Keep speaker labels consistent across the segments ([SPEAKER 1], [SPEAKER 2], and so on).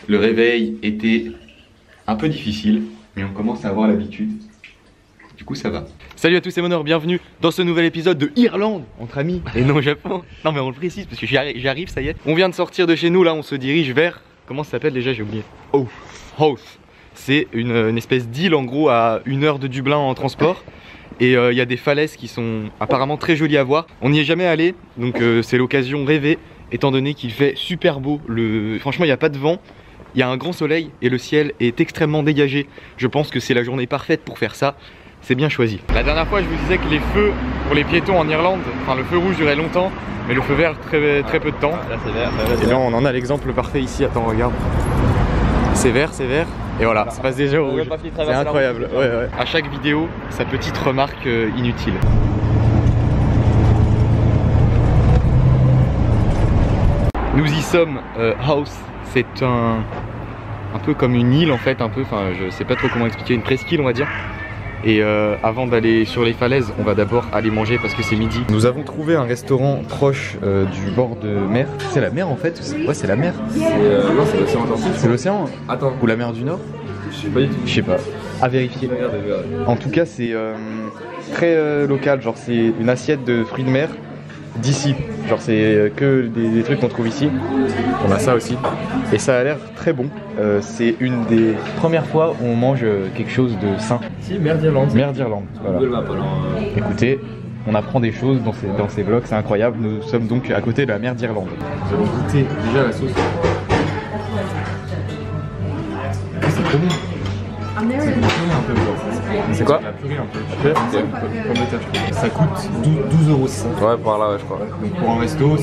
[SPEAKER 1] Le réveil était un peu difficile, mais on commence à avoir l'habitude. Du coup ça va. Salut à tous, c'est Monor, bienvenue dans ce nouvel épisode de Irlande entre amis et non Japon. Non mais on le précise parce que j'arrive, ça y est. On vient de sortir de chez nous, là on se dirige vers... Comment ça s'appelle déjà, j'ai oublié. Oh, Howth. C'est une espèce d'île en gros à 1 heure de Dublin en transport. Et il y a des falaises qui sont apparemment très jolies à voir. On n'y est jamais allé, donc c'est l'occasion rêvée, étant donné qu'il fait super beau. Franchement il n'y a pas de vent, il y a un grand soleil et le ciel est extrêmement dégagé. Je pense que c'est la journée parfaite pour faire ça. C'est bien choisi. La dernière fois je vous disais que les feux pour les piétons en Irlande, enfin le feu rouge durait longtemps, mais le feu vert très peu de temps. Là c'est vert. Et là on en a l'exemple parfait ici, attends regarde. C'est vert, et voilà, ça passe déjà au rouge. C'est incroyable, ouais. À chaque vidéo, sa petite remarque inutile. Nous y sommes, Howth, c'est un peu comme une île en fait, enfin je sais pas trop comment expliquer, une presqu'île on va dire. Et avant d'aller sur les falaises, on va d'abord aller manger parce que c'est midi. Nous avons trouvé un restaurant proche du bord de mer. C'est la mer en fait? Ouais, c'est la mer.
[SPEAKER 2] Non, c'est l'océan Atlantique.
[SPEAKER 1] C'est l'océan?
[SPEAKER 2] Attends.
[SPEAKER 1] Ou la mer du Nord?
[SPEAKER 2] Je sais pas du tout.
[SPEAKER 1] Je sais pas. À vérifier. En tout cas, c'est très local. Genre, c'est une assiette de fruits de mer d'ici. Genre, c'est que des trucs qu'on trouve ici. On a ça aussi. Et ça a l'air très bon. C'est une des premières fois où on mange quelque chose de sain.
[SPEAKER 2] Si, mer d'Irlande.
[SPEAKER 1] Mer d'Irlande. Voilà. Écoutez, on apprend des choses dans ces vlogs, c'est incroyable. Nous sommes donc à côté de la mer d'Irlande. Nous allons goûter déjà la sauce. C'est trop bon. C'est quoi? La purée un peu. Ça coûte 12 €, c'est ça?
[SPEAKER 2] Ouais, par là, ouais, je crois.
[SPEAKER 1] Donc pour un resto,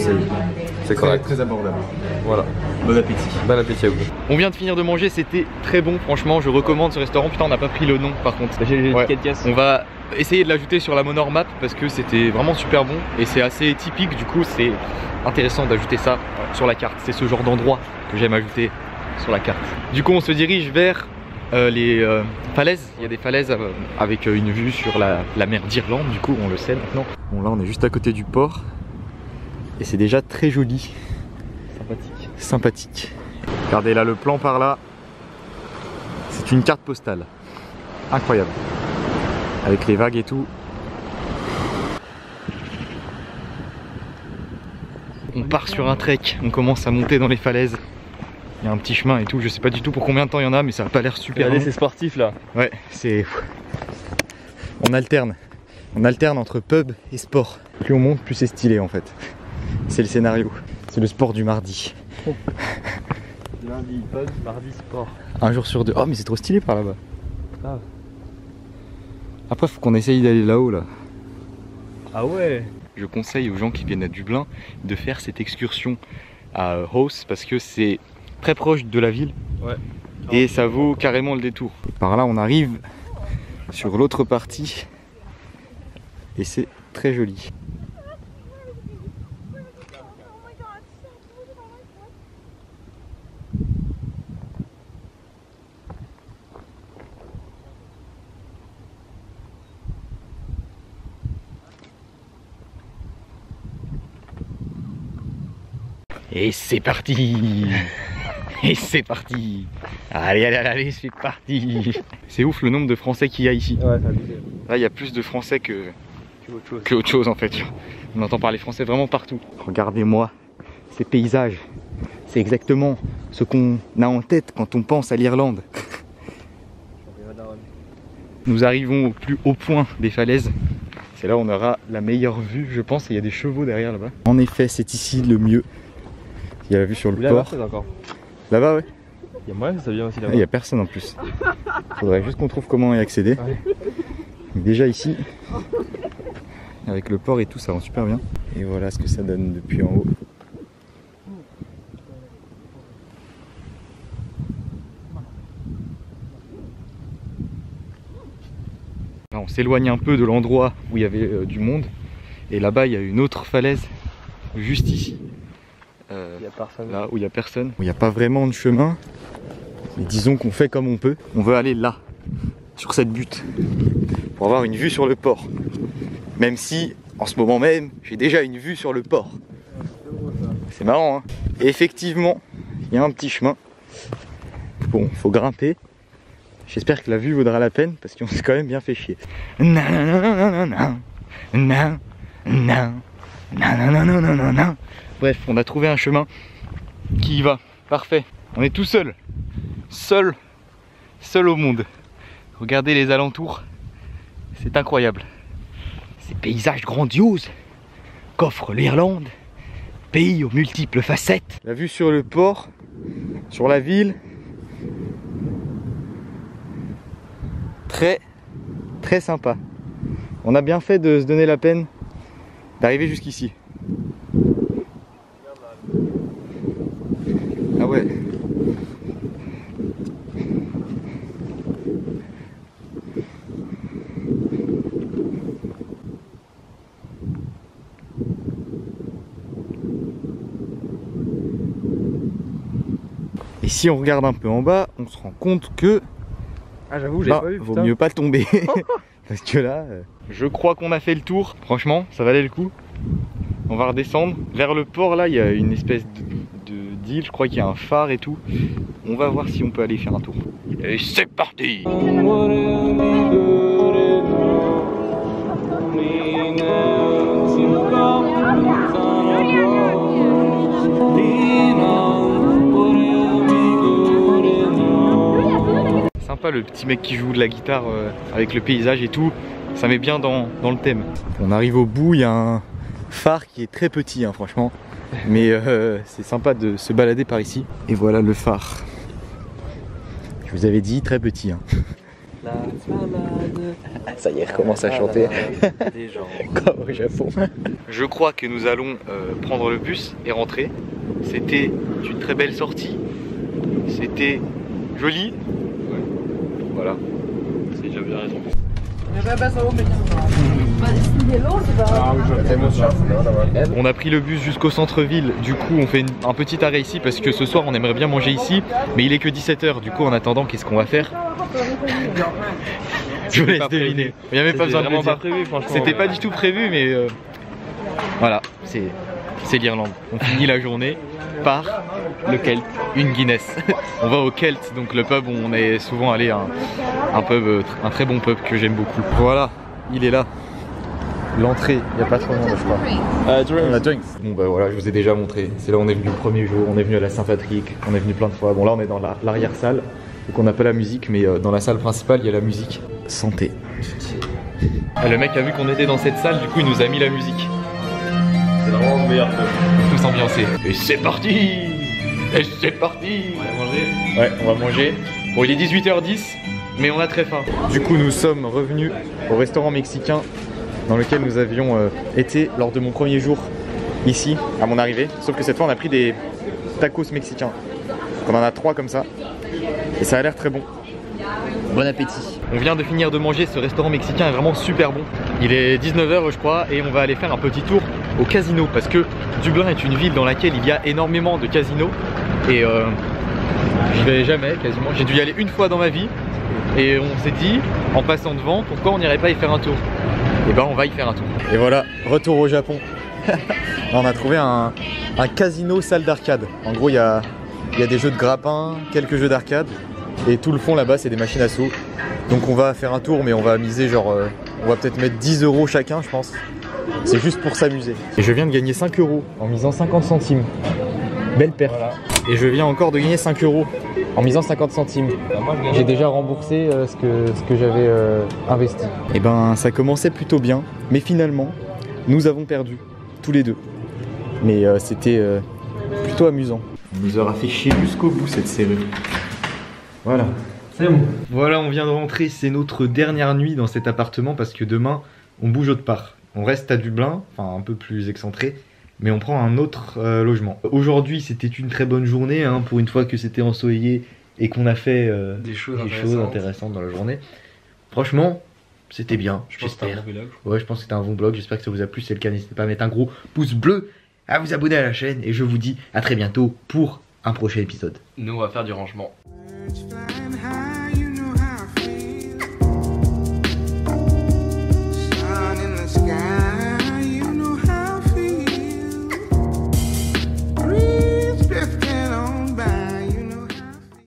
[SPEAKER 1] c'est correct. Très abordable.
[SPEAKER 2] Voilà.
[SPEAKER 1] Bon appétit.
[SPEAKER 2] Bon appétit à vous.
[SPEAKER 1] On vient de finir de manger, c'était très bon. Franchement, je recommande ce restaurant. Putain, on n'a pas pris le nom par contre. On va essayer de l'ajouter sur la Monor Map parce que c'était vraiment super bon et c'est assez typique. Du coup, c'est intéressant d'ajouter ça sur la carte. C'est ce genre d'endroit que j'aime ajouter sur la carte. Du coup, on se dirige vers les falaises. Il y a des falaises avec une vue sur la mer d'Irlande. Du coup, on le sait maintenant. Bon, là, on est juste à côté du port et c'est déjà très joli. Sympathique. Regardez là le plan par là. C'est une carte postale. Incroyable. Avec les vagues et tout. On part sur un trek. On commence à monter dans les falaises. Il y a un petit chemin et tout. Je sais pas du tout pour combien de temps il y en a, mais ça a pas l'air super.
[SPEAKER 2] Regardez, c'est sportif là.
[SPEAKER 1] Ouais, c'est... On alterne. On alterne entre pub et sport. Plus on monte, plus c'est stylé en fait. C'est le scénario. C'est le sport du mardi.
[SPEAKER 2] Lundi pub, mardi sport.
[SPEAKER 1] Un jour sur deux. Oh mais c'est trop stylé par là-bas. Ah. Après faut qu'on essaye d'aller là-haut là.
[SPEAKER 2] Ah ouais.
[SPEAKER 1] Je conseille aux gens qui viennent à Dublin de faire cette excursion à Howth parce que c'est très proche de la ville.
[SPEAKER 2] Ouais.
[SPEAKER 1] Et ça vaut carrément le détour. Par là on arrive sur l'autre partie et c'est très joli. Et c'est parti. Et c'est parti. Allez, c'est parti. C'est ouf le nombre de Français qu'il y a ici.
[SPEAKER 2] Ouais, c'est abusé.
[SPEAKER 1] Là, il y a plus de Français que autre chose en fait. On entend parler français vraiment partout. Regardez-moi ces paysages. C'est exactement ce qu'on a en tête quand on pense à l'Irlande. Nous arrivons au plus haut point des falaises. C'est là où on aura la meilleure vue, je pense. Et il y a des chevaux derrière là-bas. En effet, c'est ici le mieux. Il y a la vue sur le port. Là-bas, ouais.
[SPEAKER 2] Il y a moyen que ça vient aussi là-bas.
[SPEAKER 1] Il n'y a personne en plus. Faudrait juste qu'on trouve comment y accéder. Ouais. Déjà ici, avec le port et tout, ça rend super bien. Et voilà ce que ça donne depuis en haut. Là, on s'éloigne un peu de l'endroit où il y avait du monde. Et là-bas, il y a une autre falaise, juste ici.
[SPEAKER 2] Il y a personne.
[SPEAKER 1] Là où il n'y a personne, où il n'y a pas vraiment de chemin. Mais disons qu'on fait comme on peut. On veut aller là, sur cette butte, pour avoir une vue sur le port. Même si, en ce moment même, j'ai déjà une vue sur le port. C'est marrant, hein. Et effectivement, il y a un petit chemin. Bon, faut grimper. J'espère que la vue vaudra la peine parce qu'on s'est quand même bien fait chier. Bref, on a trouvé un chemin qui y va. Parfait. On est tout seul. Seul au monde. Regardez les alentours. C'est incroyable. Ces paysages grandioses qu'offre l'Irlande. Pays aux multiples facettes. La vue sur le port, sur la ville. Très sympa. On a bien fait de se donner la peine d'arriver jusqu'ici. Ah ouais. Et si on regarde un peu en bas, on se rend compte que
[SPEAKER 2] ah j'avoue, j'ai pas vu,
[SPEAKER 1] vaut mieux pas tomber. Parce que là, je crois qu'on a fait le tour. Franchement, ça valait le coup. On va redescendre. Vers le port, là, il y a une espèce d'île. Je crois qu'il y a un phare et tout. On va voir si on peut aller faire un tour. Et c'est parti! Sympa le petit mec qui joue de la guitare avec le paysage et tout, ça met bien dans le thème. On arrive au bout, il y a un phare qui est très petit hein, franchement, mais c'est sympa de se balader par ici. Et voilà le phare. Je vous avais dit très petit. Hein. Ça y est, recommence à chanter. Comme au Japon. Je crois que nous allons prendre le bus et rentrer. C'était une très belle sortie. C'était joli. Voilà. C'est déjà bien raison. On a pris le bus jusqu'au centre-ville, du coup on fait un petit arrêt ici parce que ce soir on aimerait bien manger ici, mais il est que 17 h, du coup en attendant qu'est-ce qu'on va faire? Je vous laisse deviner. Il n'y avait pas besoin de le dire. C'était pas du tout prévu, mais voilà, c'est l'Irlande. On finit la journée par le Kelt, une Guinness. On va au Kelt, donc le pub où on est souvent allé, un pub, un très bon pub que j'aime beaucoup. Voilà, il est là. L'entrée, il n'y a pas trop de monde je crois. La drinks. Bon bah voilà, je vous ai déjà montré. C'est là où on est venu le premier jour, on est venu à la Saint-Patrick, on est venu plein de fois. Bon là on est dans l'arrière-salle, donc on n'a pas la musique, mais dans la salle principale il y a la musique. Santé. Ah, le mec a vu qu'on était dans cette salle, du coup il nous a mis la musique. C'est vraiment le meilleur pub. Tous ambiancés. Et c'est parti! Et c'est parti! On va manger? Ouais, on va manger. Bon, il est 18 h 10, mais on a très faim. Du coup, nous sommes revenus au restaurant mexicain dans lequel nous avions été lors de mon premier jour ici, à mon arrivée. Sauf que cette fois, on a pris des tacos mexicains. Donc on en a 3 comme ça. Et ça a l'air très bon. Bon appétit. On vient de finir de manger, ce restaurant mexicain est vraiment super bon. Il est 19 h je crois et on va aller faire un petit tour au casino parce que Dublin est une ville dans laquelle il y a énormément de casinos et j'y vais jamais quasiment. J'ai dû y aller une fois dans ma vie et on s'est dit en passant devant pourquoi on n'irait pas y faire un tour. Et ben on va y faire un tour. Et voilà, retour au Japon. On a trouvé un casino salle d'arcade. En gros il y a des jeux de grappin, quelques jeux d'arcade. Et tout le fond là-bas c'est des machines à sous. Donc on va faire un tour mais on va miser genre on va peut-être mettre 10 € chacun je pense. C'est juste pour s'amuser. Et je viens de gagner 5 € en misant 50 centimes. Belle perte. Voilà. Et je viens encore de gagner 5 € en misant 50 centimes. J'ai déjà remboursé ce que j'avais investi. Et ben ça commençait plutôt bien. Mais finalement nous avons perdu tous les deux. Mais c'était plutôt amusant. On nous aura fait chier jusqu'au bout cette série. Voilà. C'est bon. Voilà, on vient de rentrer, c'est notre dernière nuit dans cet appartement parce que demain, on bouge autre part. On reste à Dublin, enfin un peu plus excentré, mais on prend un autre logement. Aujourd'hui, c'était une très bonne journée, hein, pour une fois que c'était ensoleillé et qu'on a fait des choses intéressantes dans la journée. Franchement, c'était bien, j'espère. Ouais, je pense que c'était un bon vlog, j'espère que ça vous a plu. Si c'est le cas, n'hésitez pas à mettre un gros pouce bleu, à vous abonner à la chaîne et je vous dis à très bientôt pour un prochain épisode.
[SPEAKER 2] Nous, on va faire du rangement.